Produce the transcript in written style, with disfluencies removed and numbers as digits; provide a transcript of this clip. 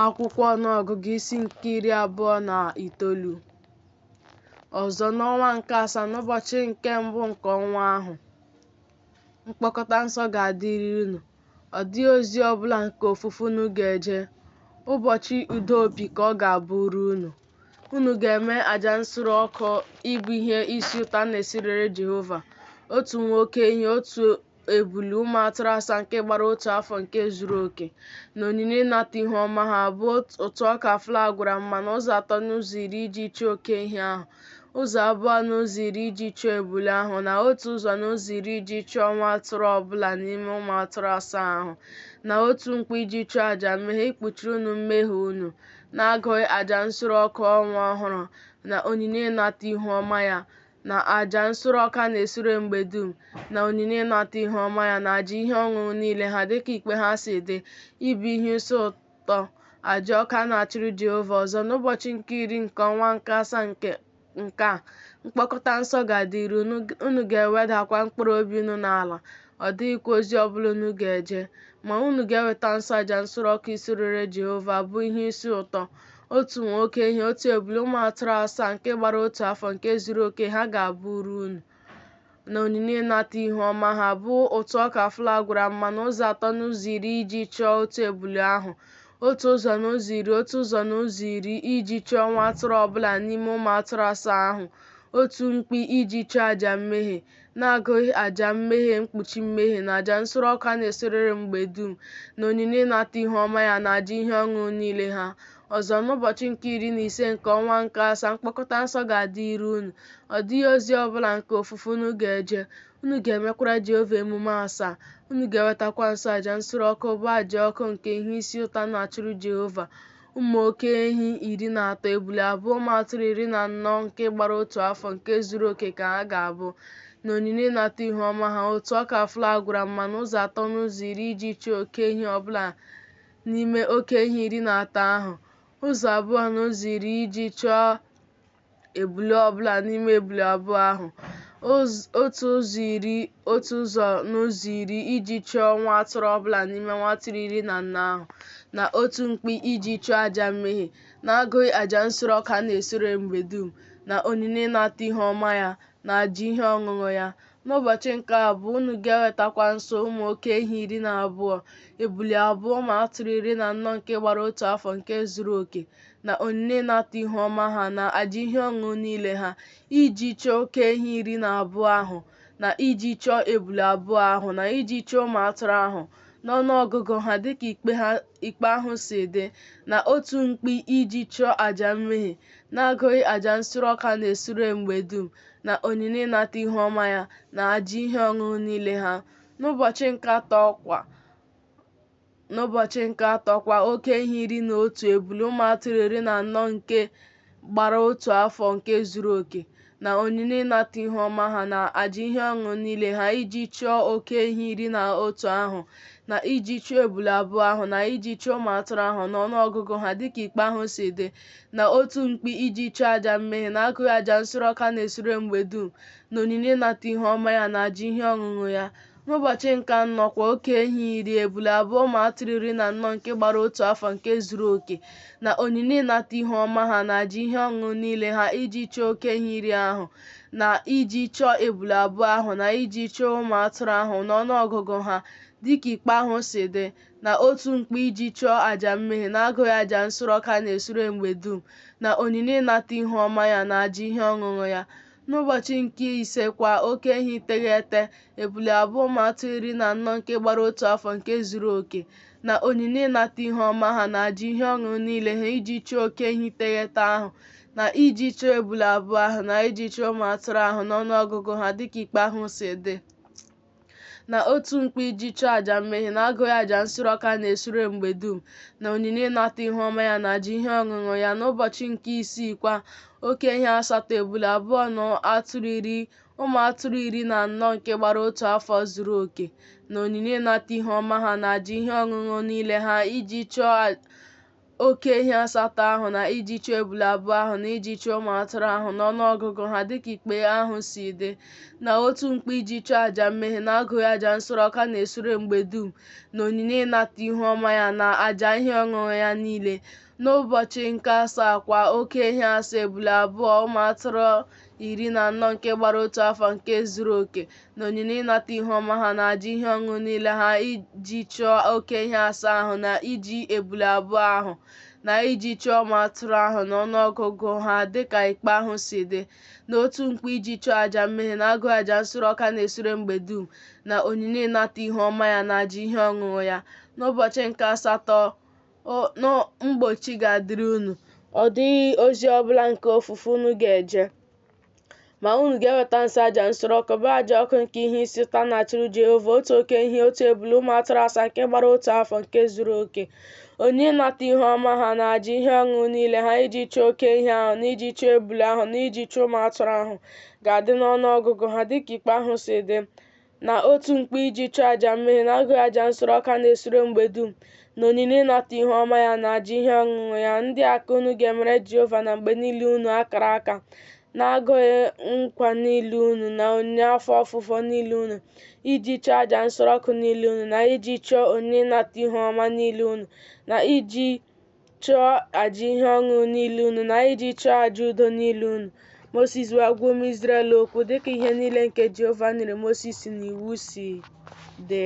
Akwụkwọ ọnụọgụgụ isi nke 29. Ọzọ n'ọnwa nke asaa n'ụbọchị nke mbụ nke ọnwa ahụ, mkpọkọta nsọ ga-adịrị unu. Ọ dịghị ozi ọbụla nke ofufe unu ga-eje. Ụbọchị udo opi ka ọ ga-abụrụ unu. Unu ga-eme àjà nsure ọkụ ịbụ ihe isi ụtọ a na-esirere Jehova. Otu nwa oke ehi, otu ebule, ụmụ atụrụ asaa nke gbara otu afọ nke zuru oke, na onyinye ịnata ihu ọma ha bụ ụtụ ọka flour gwara mmanụ, ụzọ atọ n'ụzọ iri iji chọọ oke ehi ahụ, ụzọ abụọ n'ụzọ iri iji chọọ ebule ahụ, na otu ụzọ n'ụzọ iri iji chọọ nwa atụrụ ọbụla n'ime ụmụ atụrụ asaa ahụ, na otu mkpi iji chụọ àjà mmehie ikpuchiri unu mmehie unu, na-agụghị àjà nsure ọkụ ọnwa ọhụrụ na onyinye ịnata ihu ọma ya, na àjà nsure ọkụ a na-esure mgbe dum, na onyinye ịnata ihu ọma ya, na àjà ihe ọṅụṅụ niile ha dịka ikpe ha si dị, ịbụ ihe isi ụtọ àjà ọka a na-achụrụ Jehova. Ọzọ n'ụbọchị nke iri nke ọnwa nke asaa nke a, mkpọkọta nsọ ga-adịrị unu. Unu ga-ewedakwa mkpụrụ obi unu n'ala. Ọ dịghịkwa ozi ọbụla unu ga-eje, ma unu ga-eweta nsọ àjà nsure ọkụ isurere Jehova bụ ihe isi ụtọ, otu nwa oke ehi, otu ebule, ụmụ atụrụ asaa nke gbara otu afọ nke zuru oke, ha ga-abụrụ unu. Na onyinye ịnata ihu ọma ha bụ ụtụ ọka flour gwara mmanụ, ụzọ atọ n'ụzọ iri iji chọọ otu ebule ahụ, otu ụzọ n'ụzọ iri, otu ụzọ n'ụzọ iri iji chọọ nwa atụrụ ọbụla n'ime ụmụ atụrụ asaa ahụ, otu mkpi iji chọọ àjà mmehie, na-agụghị àjà mmehie mkpuchi mmehie, na àjà nsure ọkụ a na-esorere mgbe dum, na onyinye ịnata ihu ọma ya, na àjà ihe ọṅụṅụ niile ha. Ọzọ n'ụbọchị nke iri na ise nke ọnwa nke asaa, mkpọkọta nsọ ga-adịrị unu. Ọ dịghị ozi ọbụla nke ofufe unu ga-eje. Unu ga-emekwara Jehova emume asaa. Unu ga-ewetakwa nsọ àjà nsure ọkụ bụ àjà ọkụ nke ihe isi ụtọ na-achụrụ Jehova. Ụmụ oke ehi 13, ebule abụọ, ụmụ atụrụ 14 nke gbara otu afọ nke zuru oke ka ha ga-abụ, na onyinye ịnata ihu ọma ha, otu ọka flour gwara mmanụ, ụzọ atọ n'ụzọ iri iji chọọ oke ehi ọbụla n'ime oke ehi 13 ahụ, ụzọ abụọ n'ụzọ iri iji chọọ ebule ọbụla n'ime ebule abụọ ahụ, otu ụzọ n'ụzọ iri iji chọọ nwa atụrụ ọbụla n'ime nwa atụrụ 14 ahụ, na otu mkpi iji chụọ àjà mmehie, na-agụghị àjà nsure ọkụ a na-esure mgbe dum, na onyinye ịnata ihu ọma ya, na àjà ihe ọṅụṅụ ya. N'ụbọchị nke abụọ, unu ga-ewetakwa nsọ ụmụ oke ehi 12, ebule abụọ, ụmụ atụrụ 14 nke gbara otu afọ nke zuru oke, na onyinye ịnata ihu ọma ha, na àjà ihe ọṅụṅụ niile ha, iji chọọ oke ehi 12 ahụ, na iji chọọ ebule abụọ ahụ, na iji chọọ ụmụ atụrụ ahụ n'ọnụọgụgụ ha dịka ikpe ahụ si dị, na otu mkpi iji chọọ àjà mmehie, na-agụghị àjà nsure ọkụ a na-esure mgbe dum, na onyinye ịnata ihu ọma ya, na àjà ihe ọṅụṅụ niile ha. N'ụbọchị nke atọ kwa, oke ehi 11, ebule, ụmụ atụrụ 14 nke gbara otu afọ nke zuru oke, na onyinye ịnata ihu ọma ha, na àjà ihe ọṅụṅụ niile ha, iji chọọ oke ehi 11 ahụ, na iji chọọ ebule abụọ ahụ, na iji chọọ ụmụ atụrụ ahụ n'ọnụọgụgụ ha dịka ikpe ahụ si dị, na otu mkpi iji chọọ àjà mmehie, na-agụghị àjà nsure ọkụ a na-esure mgbe dum, na onyinye ịnata ihu ọma ya, na àjà ihe ọṅụṅụ ya. N'ụbọchị nke anọ kwa, oke ehi 10, ebule abụọ, ụmụ atụrụ 14 nke gbara otu afọ nke zuru oke, na onyinye ịnata ihu ọma ha, na àjà ihe ọṅụṅụ niile ha, iji chọọ oke ehi 10 ahụ, na iji chọọ ebule abụọ ahụ, na iji chọọ ụmụ atụrụ ahụ n'ọnụọgụgụ ha dịka ikpe ahụ si dị, na otu mkpi iji chọọ àjà mmehie, na-agụghị àjà nsure ọkụ a na-esure mgbe dum, na onyinye ịnata ihu ọma ya, na àjà ihe ọṅụṅụ ya. N'ụbọchị nke ise kwa, oke ehi 9, ebule abụọ, ụmụ atụrụ 14 nke gbara otu afọ nke zuru oke, na onyinye ịnata ihu ọma ha, na àjà ihe ọṅụṅụ niile ha, iji chọọ oke ehi 9 ahụ, na iji chọọ ebule abụọ ahụ, na iji chọọ ụmụ atụrụ ahụ n'ọnụọgụgụ ha dịka ikpe ahụ si dị, na otu mkpi iji chọọ àjà mmehie, na-agụghị àjà nsure ọkụ a na-esure mgbe dum, na onyinye ịnata ihu ọma ya, na àjà ihe ọṅụṅụ ya. N'ụbọchị nke isii kwa, oke ehi 8, ebule abụọ, na atụrụ 10, ụmụ atụrụ 14 nke gbara otu afọ zuru oke, na onyinye ịnata ihu ọma ha, na àjà ihe ọṅụṅụ niile ha, iji chọọ oke ehi asatọ ahụ na iji chụọ ebule abụọ ahụ na iji chụọ ụmụ atụrụ ahụ n'ọnụọgụgụ ha dịka ikpe ahụ si dị, na otu mkpi iji chụọ àjà mmehie na-agụghị àjà nsure ọkụ na-esure mgbe dum, na onyinye ịnata ihuọma ya na àjà ihe ọṅụṅụ ya niile. N'ụbọchị nke asaa kwa, oke ehi asaa, ebule abụọ, ụmụ atụrụ 14 nke gbara otu afọ nke zuru oke, na onyinye ịnata ihuọma ha na àjà ihe ọṅụṅụ niile ha iji chụọ oke ehi asaa ahụ na iji ebule abụọ ahụ na iji chụọ ụmụ atụrụ ahụ n'ọnụọgụgụ ha dịka ikpe ahụ si dị, na otu mkpi iji chụọ àjà mmehie na-agụghị àjà nsure ọkụ na-esure mgbe dum, na onyinye ịnata ihuọma ya na àjà ihe ọṅụṅụ ya. N'ụbọchị nke asatọ mgbochi ga-adịrị unu. Ọ dịghị ozi ọbụla nke ofufe unu ga-eje, ma unu ga-eweta nsọ àjà nsure ọkụ bụ àjà ọkụ nke ihe isi ụtọ na-achụrụ Jehova, otu oke ehi, otu ebule, ụmụ atụrụ asaa nke gbara otu afọ nke zuru oke, onyinye ịnata ihuọma ha na àjà ihe ọṅụṅụ niile ha iji chụọ oke ehi ahụ na iji chụọ ebule ahụ na iji chụọ ụmụ atụrụ ahụ ga-adị n'ọnụọgụgụ ha dịka ikpe ahụ si dị, na otu mkpi iji chụọ àjà mmehie na-agụghị àjà nsure ọkụ na-esure mgbe dum, na onyinye ịnata ihuọma ya na àjà ihe ọṅụṅụ ya. Ndị a ka unu ga-emere Jehova na mgbe niile unu akara aka, na-agụghị nkwa niile unu na onyinye afọ ofufo niile unu, iji chụọ àjà nsure ọkụ niile unu, na iji chụọ onyinye ịnata ihuọma niile unu, na iji chụọ àjà ihe ọṅụṅụ niile unu, na iji chụọ àjà udo niile unu. Moses wee gwa ụmụ Izrel okwu dịka ihe niile nke Jehova nyere Moses n'iwu si dị.